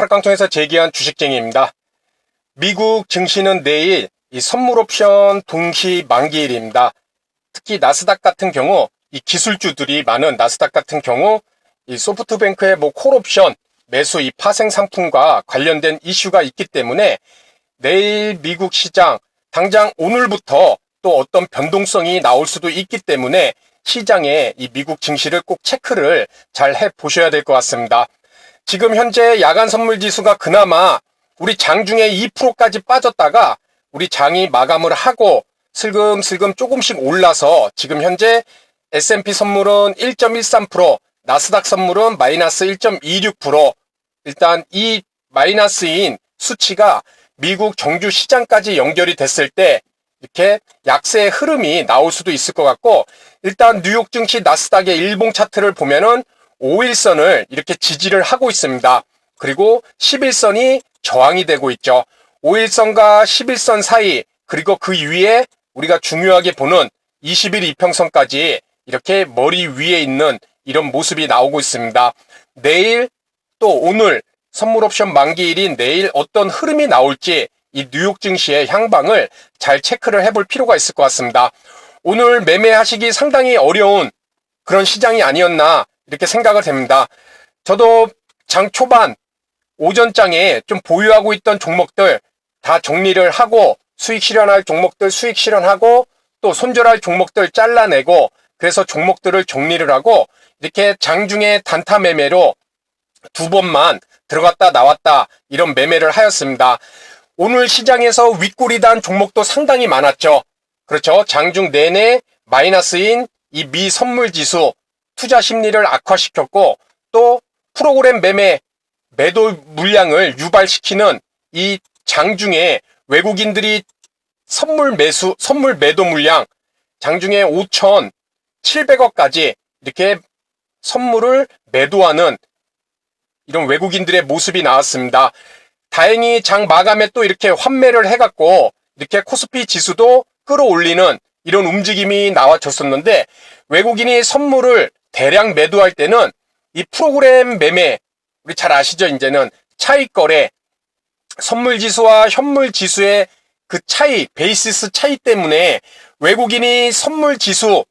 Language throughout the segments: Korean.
팔깡통에서 제기한 주식쟁이입니다. 미국 증시는 내일 이 선물 옵션 동시 만기일입니다. 특히 나스닥 같은 경우 이 기술주들이 많은 나스닥 같은 경우 이 소프트뱅크의 콜옵션 매수 이 파생 상품과 관련된 이슈가 있기 때문에 내일 미국 시장 당장 오늘부터 또 어떤 변동성이 나올 수도 있기 때문에 시장에 이 미국 증시를 꼭 체크를 잘 해보셔야 될 것 같습니다. 지금 현재 야간 선물 지수가 그나마 우리 장중에 2%까지 빠졌다가 우리 장이 마감을 하고 슬금슬금 조금씩 올라서 지금 현재 S&P 선물은 1.13%, 나스닥 선물은 마이너스 1.26%. 일단 이 마이너스인 수치가 미국 정주 시장까지 연결이 됐을 때 이렇게 약세의 흐름이 나올 수도 있을 것 같고, 일단 뉴욕 증시 나스닥의 일봉 차트를 보면은 5일선을 이렇게 지지를 하고 있습니다. 그리고 10일선이 저항이 되고 있죠. 5일선과 11선 사이, 그리고 그 위에 우리가 중요하게 보는 20일 이평선까지 이렇게 머리 위에 있는 이런 모습이 나오고 있습니다. 내일 또 오늘 선물 옵션 만기일인 내일 어떤 흐름이 나올지 이 뉴욕 증시의 향방을 잘 체크를 해볼 필요가 있을 것 같습니다. 오늘 매매하시기 상당히 어려운 그런 시장이 아니었나 이렇게 생각을 됩니다. 저도 장 초반 오전장에 좀 보유하고 있던 종목들 다 정리를 하고 수익 실현할 종목들 수익 실현하고 또 손절할 종목들 잘라내고 그래서 종목들을 정리를 하고 이렇게 장중에 단타 매매로 2번만 들어갔다 나왔다 이런 매매를 하였습니다. 오늘 시장에서 윗골이단 종목도 상당히 많았죠. 그렇죠. 장중 내내 마이너스인 이 미 선물 지수 투자 심리를 악화시켰고 또 프로그램 매매 매도 물량을 유발시키는 이 장중에 외국인들이 선물 매도 물량 장중에 5,700억까지 이렇게 선물을 매도하는 이런 외국인들의 모습이 나왔습니다. 다행히 장 마감에 또 이렇게 환매를 해갖고 이렇게 코스피 지수도 끌어올리는 이런 움직임이 나와줬었는데, 외국인이 선물을 대량 매도할 때는 이 프로그램 매매 우리 잘 아시죠? 이제는 차익 거래 선물 지수와 현물 지수의 그 차이 베이시스 차이 때문에 외국인이 선물 지수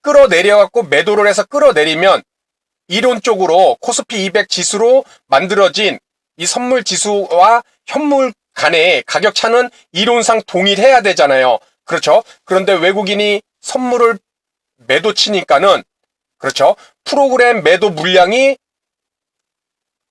끌어내려갖고 매도를 해서 끌어내리면 이론적으로 코스피 200 지수로 만들어진 이 선물 지수와 현물 간의 가격 차는 이론상 동일해야 되잖아요. 그렇죠? 그런데 외국인이 선물을 매도 치니까는 그렇죠? 프로그램 매도 물량이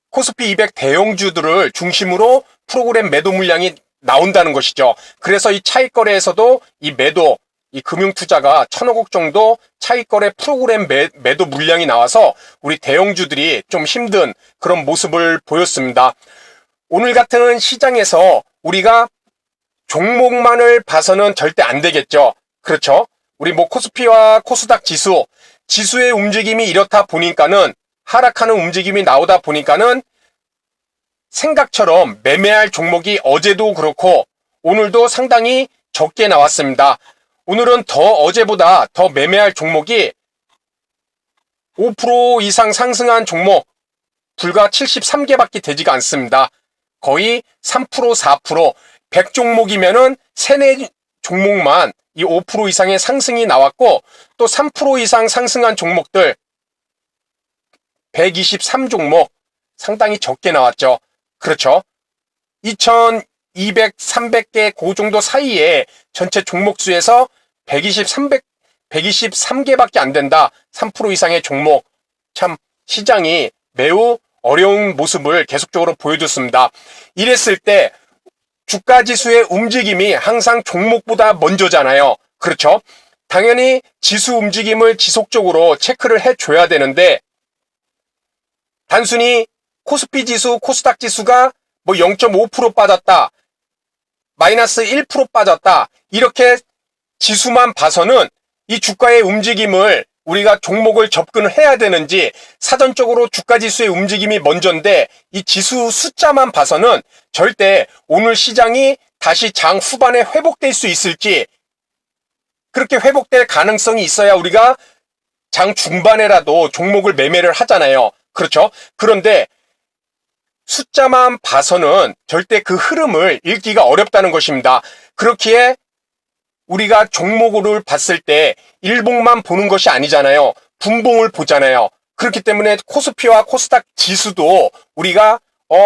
코스피 200 대형주들을 중심으로 프로그램 매도 물량이 나온다는 것이죠. 그래서 이 차익 거래에서도 이 매도 이 금융투자가 1,000억 정도 차익거래 프로그램 매도 물량이 나와서 우리 대형주들이 좀 힘든 그런 모습을 보였습니다. 오늘 같은 시장에서 우리가 종목만을 봐서는 절대 안 되겠죠. 그렇죠? 우리 코스피와 코스닥 지수의 움직임이 이렇다 보니까는 하락하는 움직임이 나오다 보니까는 생각처럼 매매할 종목이 어제도 그렇고 오늘도 상당히 적게 나왔습니다. 오늘은 어제보다 더 매매할 종목이 5% 이상 상승한 종목 불과 73개밖에 되지가 않습니다. 거의 3%, 4%, 100종목이면은 3, 4종목만 이 5% 이상의 상승이 나왔고 또 3% 이상 상승한 종목들 123종목 상당히 적게 나왔죠. 그렇죠. 200, 300개 그 정도 사이에 전체 종목 수에서 123개밖에 안 된다. 3% 이상의 종목. 참 시장이 매우 어려운 모습을 계속적으로 보여줬습니다. 이랬을 때 주가 지수의 움직임이 항상 종목보다 먼저잖아요. 그렇죠? 당연히 지수 움직임을 지속적으로 체크를 해줘야 되는데 단순히 코스피 지수, 코스닥 지수가 0.5% 빠졌다. 마이너스 1% 빠졌다. 이렇게 지수만 봐서는 이 주가의 움직임을 우리가 종목을 접근을 해야 되는지 사전적으로 주가 지수의 움직임이 먼저인데 이 지수 숫자만 봐서는 절대 오늘 시장이 다시 장 후반에 회복될 수 있을지 그렇게 회복될 가능성이 있어야 우리가 장 중반에라도 종목을 매매를 하잖아요. 그렇죠? 그런데 숫자만 봐서는 절대 그 흐름을 읽기가 어렵다는 것입니다. 그렇기에 우리가 종목을 봤을 때 일봉만 보는 것이 아니잖아요. 분봉을 보잖아요. 그렇기 때문에 코스피와 코스닥 지수도 우리가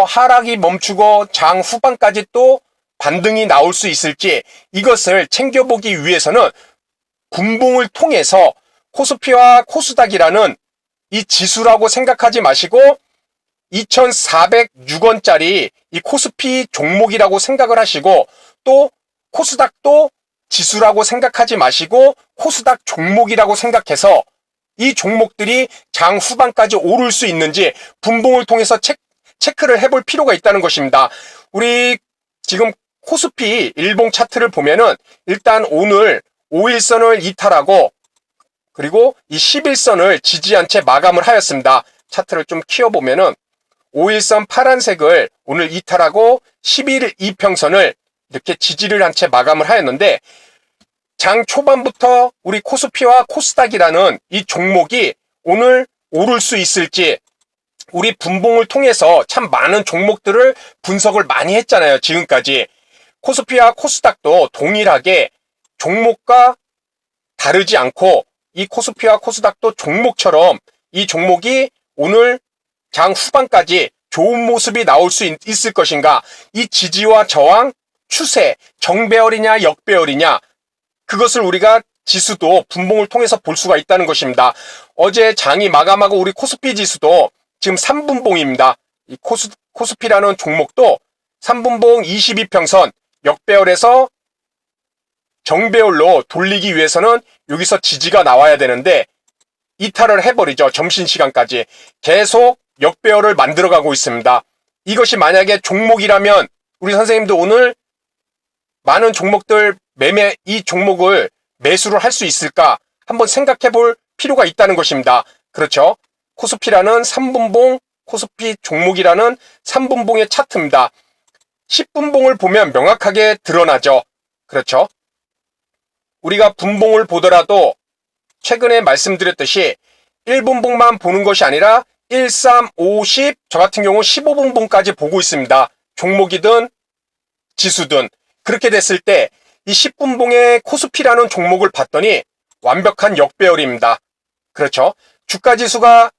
하락이 멈추고 장 후반까지 또 반등이 나올 수 있을지 이것을 챙겨보기 위해서는 분봉을 통해서 코스피와 코스닥이라는 이 지수라고 생각하지 마시고 2,406원짜리 이 코스피 종목이라고 생각을 하시고 또 코스닥도 지수라고 생각하지 마시고 코스닥 종목이라고 생각해서 이 종목들이 장 후반까지 오를 수 있는지 분봉을 통해서 체크를 해볼 필요가 있다는 것입니다. 우리 지금 코스피 일봉 차트를 보면은 일단 오늘 5일선을 이탈하고 그리고 이 11선을 지지한 채 마감을 하였습니다. 차트를 좀 키워보면은 5일선 파란색을 오늘 이탈하고 11일 이평선을 이렇게 지지를 한 채 마감을 하였는데 장 초반부터 우리 코스피와 코스닥이라는 이 종목이 오늘 오를 수 있을지 우리 분봉을 통해서 참 많은 종목들을 분석을 많이 했잖아요. 지금까지 코스피와 코스닥도 동일하게 종목과 다르지 않고 이 코스피와 코스닥도 종목처럼 이 종목이 오늘 장 후반까지 좋은 모습이 나올 수 있을 것인가, 이 지지와 저항, 추세, 정배열이냐 역배열이냐 그것을 우리가 지수도 분봉을 통해서 볼 수가 있다는 것입니다. 어제 장이 마감하고 우리 코스피 지수도 지금 3분봉입니다. 이 코스피라는 종목도 3분봉 22평선 역배열에서 정배열로 돌리기 위해서는 여기서 지지가 나와야 되는데 이탈을 해버리죠. 점심시간까지 계속 역배열을 만들어가고 있습니다. 이것이 만약에 종목이라면 우리 선생님도 오늘 많은 종목들 이 종목을 매수를 할 수 있을까 한번 생각해 볼 필요가 있다는 것입니다. 그렇죠. 코스피라는 3분봉, 코스피 종목이라는 3분봉의 차트입니다. 10분봉을 보면 명확하게 드러나죠. 그렇죠. 우리가 분봉을 보더라도 최근에 말씀드렸듯이 1분봉만 보는 것이 아니라 1, 3, 5, 10, 저 같은 경우 15분봉까지 보고 있습니다. 종목이든 지수든. 그렇게 됐을 때 이 10분봉의 코스피라는 종목을 봤더니 완벽한 역배열입니다. 그렇죠. 주가지수가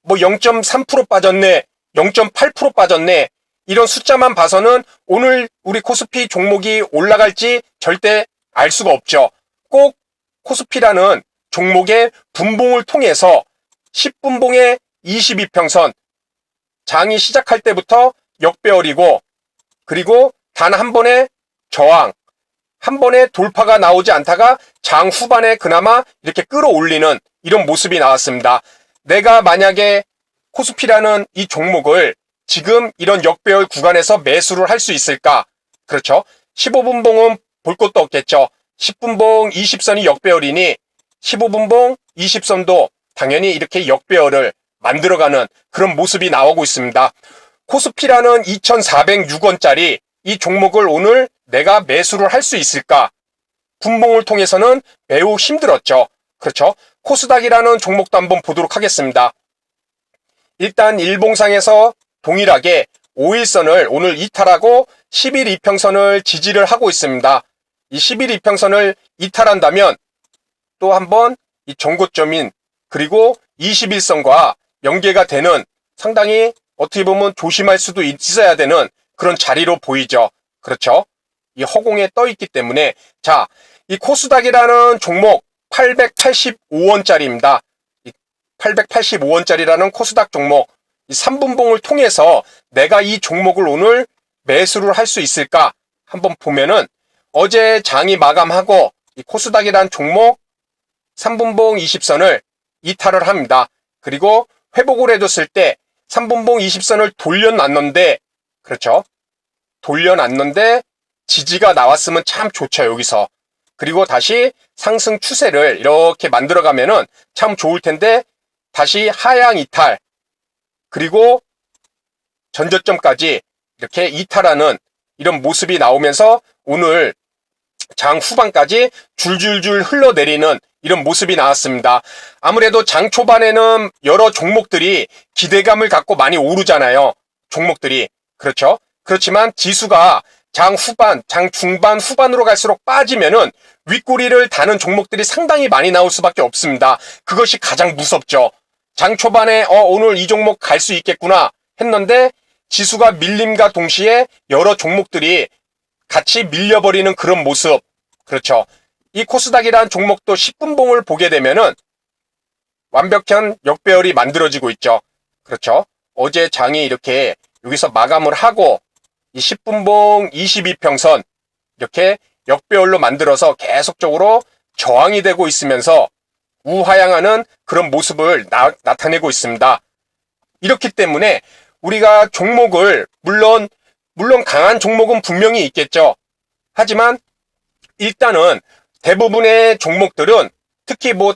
뭐 0.3% 빠졌네, 0.8% 빠졌네, 이런 숫자만 봐서는 오늘 우리 코스피 종목이 올라갈지 절대 알 수가 없죠. 꼭 코스피라는 종목의 분봉을 통해서 10분봉의 22평선, 장이 시작할 때부터 역배열이고 그리고 단 한 번의 저항, 한 번에 돌파가 나오지 않다가 장 후반에 그나마 이렇게 끌어올리는 이런 모습이 나왔습니다. 내가 만약에 코스피라는 이 종목을 지금 이런 역배열 구간에서 매수를 할 수 있을까? 그렇죠. 15분봉은 볼 것도 없겠죠. 10분봉 20선이 역배열이니 15분봉 20선도 당연히 이렇게 역배열을 만들어가는 그런 모습이 나오고 있습니다. 코스피라는 2,406원짜리 이 종목을 오늘 내가 매수를 할 수 있을까? 분봉을 통해서는 매우 힘들었죠. 그렇죠? 코스닥이라는 종목도 한번 보도록 하겠습니다. 일단 일봉상에서 동일하게 5일선을 오늘 이탈하고 10일 이평선을 지지를 하고 있습니다. 이 10일 이평선을 이탈한다면 또 한번 이 전고점인 그리고 21선과 연계가 되는 상당히 어떻게 보면 조심할 수도 있어야 되는 그런 자리로 보이죠. 그렇죠? 이 허공에 떠 있기 때문에 자, 이 코스닥이라는 종목 885원짜리입니다. 이 885원짜리라는 코스닥 종목 이 3분봉을 통해서 내가 이 종목을 오늘 매수를 할 수 있을까? 한번 보면은 어제 장이 마감하고 이 코스닥이라는 종목 3분봉 20선을 이탈을 합니다. 그리고 회복을 해줬을 때 3분봉 20선을 돌려놨는데 그렇죠. 돌려놨는데 지지가 나왔으면 참 좋죠. 여기서. 그리고 다시 상승 추세를 이렇게 만들어가면은 참 좋을 텐데 다시 하향 이탈 그리고 전저점까지 이렇게 이탈하는 이런 모습이 나오면서 오늘 장 후반까지 줄줄줄 흘러내리는 이런 모습이 나왔습니다. 아무래도 장 초반에는 여러 종목들이 기대감을 갖고 많이 오르잖아요. 종목들이. 그렇죠? 그렇지만 지수가 장 후반, 장 중반, 후반으로 갈수록 빠지면은 윗꼬리를 다는 종목들이 상당히 많이 나올 수밖에 없습니다. 그것이 가장 무섭죠. 장 초반에 오늘 이 종목 갈 수 있겠구나 했는데 지수가 밀림과 동시에 여러 종목들이 같이 밀려버리는 그런 모습. 그렇죠. 이 코스닥이라는 종목도 10분봉을 보게 되면은 완벽한 역배열이 만들어지고 있죠. 그렇죠. 어제 장이 이렇게 여기서 마감을 하고 이 10분봉 22평선 이렇게 역배열로 만들어서 계속적으로 저항이 되고 있으면서 우하향하는 그런 모습을 나타내고 있습니다. 이렇기 때문에 우리가 종목을 물론 강한 종목은 분명히 있겠죠. 하지만 일단은 대부분의 종목들은 특히 뭐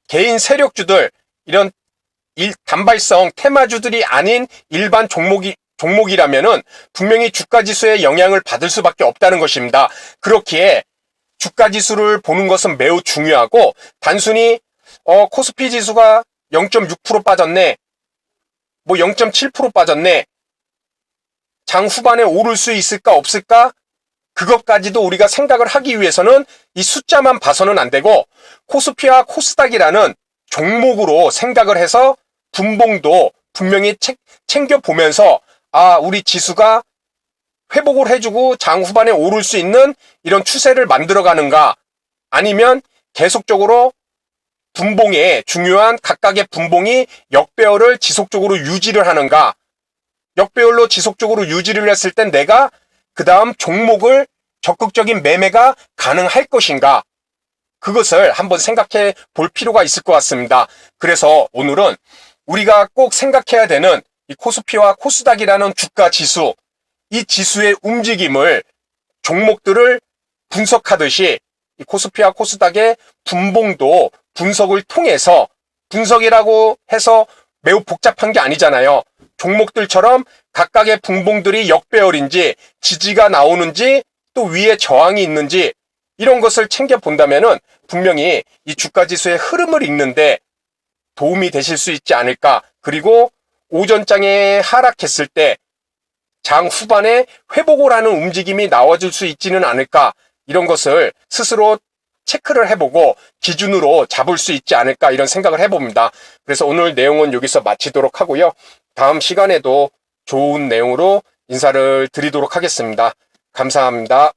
개인 세력주들 이런 단발성 테마주들이 아닌 일반 종목이라면은 분명히 주가지수의 영향을 받을 수밖에 없다는 것입니다. 그렇기에 주가지수를 보는 것은 매우 중요하고 단순히 코스피 지수가 0.6% 빠졌네, 뭐 0.7% 빠졌네, 장 후반에 오를 수 있을까 없을까, 그것까지도 우리가 생각을 하기 위해서는 이 숫자만 봐서는 안 되고 코스피와 코스닥이라는 종목으로 생각을 해서 분봉도 분명히 챙겨보면서 우리 지수가 회복을 해주고 장 후반에 오를 수 있는 이런 추세를 만들어가는가, 아니면 계속적으로 분봉에 중요한 각각의 분봉이 역배열을 지속적으로 유지를 하는가. 역배열로 지속적으로 유지를 했을 땐 내가 그 다음 종목을 적극적인 매매가 가능할 것인가, 그것을 한번 생각해 볼 필요가 있을 것 같습니다. 그래서 오늘은 우리가 꼭 생각해야 되는 이 코스피와 코스닥이라는 주가 지수, 이 지수의 움직임을, 종목들을 분석하듯이 이 코스피와 코스닥의 분봉도 분석을 통해서, 분석이라고 해서 매우 복잡한 게 아니잖아요. 종목들처럼 각각의 분봉들이 역배열인지 지지가 나오는지 또 위에 저항이 있는지 이런 것을 챙겨본다면은 분명히 이 주가지수의 흐름을 읽는데 도움이 되실 수 있지 않을까. 그리고 오전장에 하락했을 때 장 후반에 회복을 하는 움직임이 나와줄 수 있지는 않을까. 이런 것을 스스로 체크를 해보고 기준으로 잡을 수 있지 않을까, 이런 생각을 해봅니다. 그래서 오늘 내용은 여기서 마치도록 하고요. 다음 시간에도 좋은 내용으로 인사를 드리도록 하겠습니다. 감사합니다.